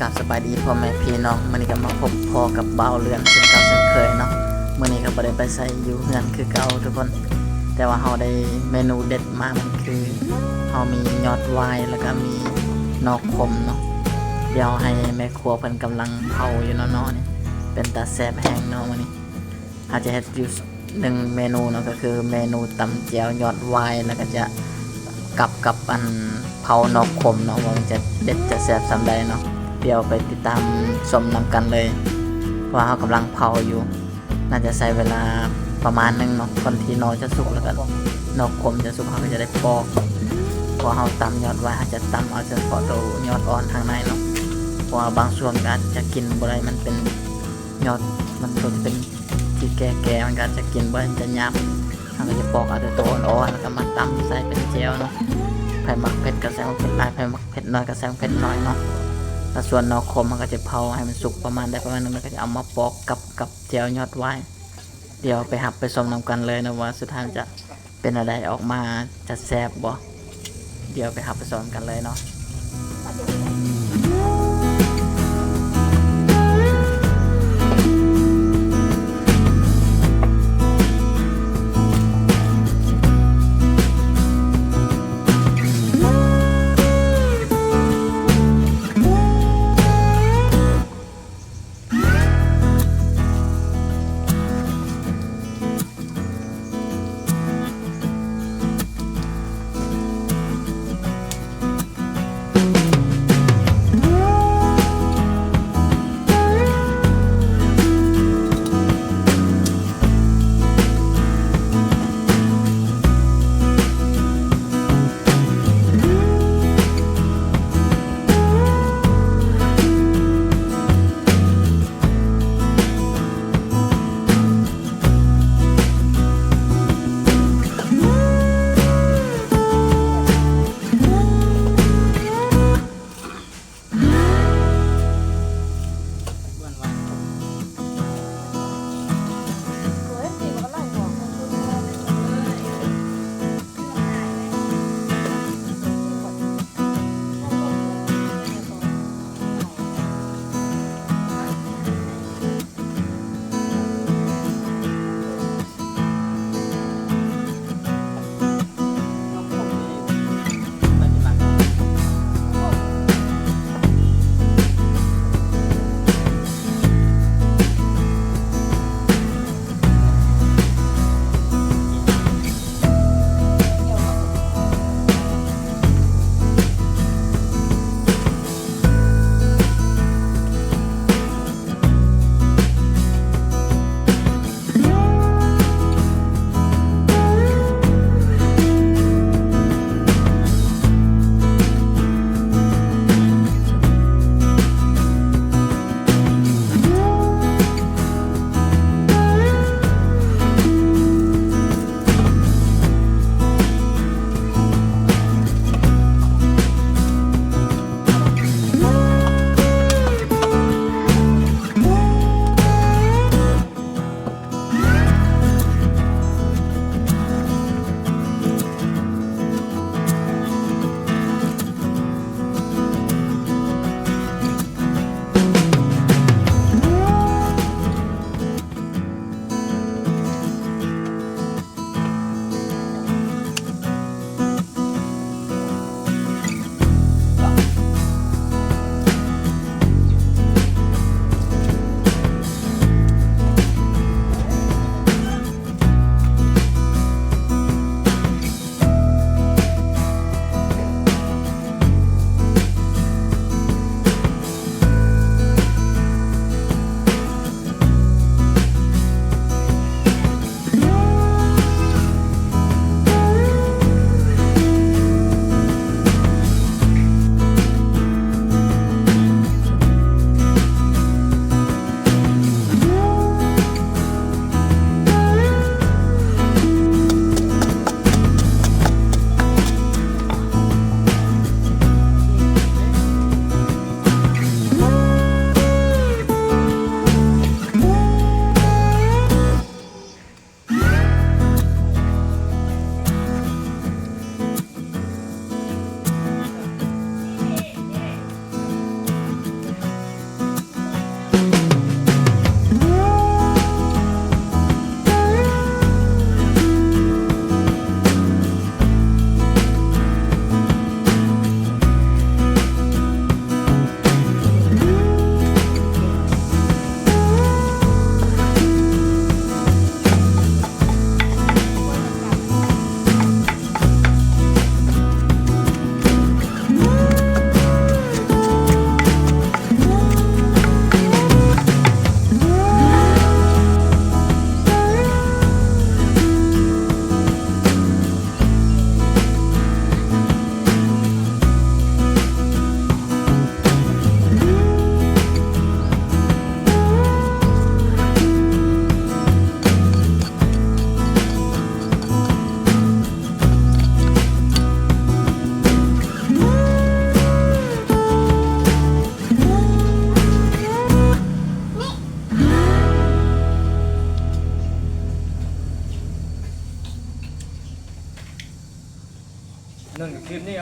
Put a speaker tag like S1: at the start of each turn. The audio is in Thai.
S1: กับสบายดีพ่อแม่พี่น้องมื้อนี้ก็มาพบพ่อกับบ่าวเรือนเช่นเก่าเช่นเคยเนาะมื้อนี้ก็บ่ได้ไปใส่อยู่เฮือนคือเก่าทุกคนแต่ว่าเฮาได้เมนูเด็ดมามันคือเฮามียอดวายแล้วก็มีนอกคมเนาะเดี๋ยวให้แม่ครัวเพิ่นกำลังเผาอยู่เนาะนี่เป็นตาแซ่บแห้งเนาะมื้อนี้เฮาจะเฮ็ดอยู่1เมนูเนาะก็คือเมนูตำแจ่วยอดวายแล้วก็จะกับอันเผานอกคมเนาะว่ามันจะเด็ดจะแซ่บส่ำใดเนาะเดี๋ยวไปติดตามชมนำกันเลยว่าเขากำลังเผาอยู่น่าจะใช้เวลาประมาณนึงเนาะคนที่นอจะสุกแล้วก็นอกคมจะสุกเขาก็จะได้ปอกพอเขาตำยอดไว้เขาจะตำเอาเฉพาะตัวยอดอ่อนทางในเนาะเพราะว่าบางส่วนก็อาจจะกินบ่ได้มันเป็นยอดมันส่วนเป็นที่แก่ๆมันก็จะกินบ่ได้จะหยาบเขาก็จะปอกเอาแต่ตัวอ่อนๆแล้วก็มาตำใส่เป็นเจลเนาะไผ่หมักเผ็ดก็ใส่เผ็ดหลายไผ่หมักเผ็ดน้อยก็ใส่เผ็ดน้อยเนาะแล้วส่วนนอกคมมันก็จะเผาให้มันสุกประมาณนึงแล้วก็จะเอามาปอกกับเจียวยอดไว้เดี๋ยวไปหับไปชมนำกันเลยนะว่าสุดท้ายจะเป็นอะไรออกมาจะแซ่บบ่เดี๋ยวไปหับไปชมกันเลยเนาะ
S2: หนึ่งคลิปนี้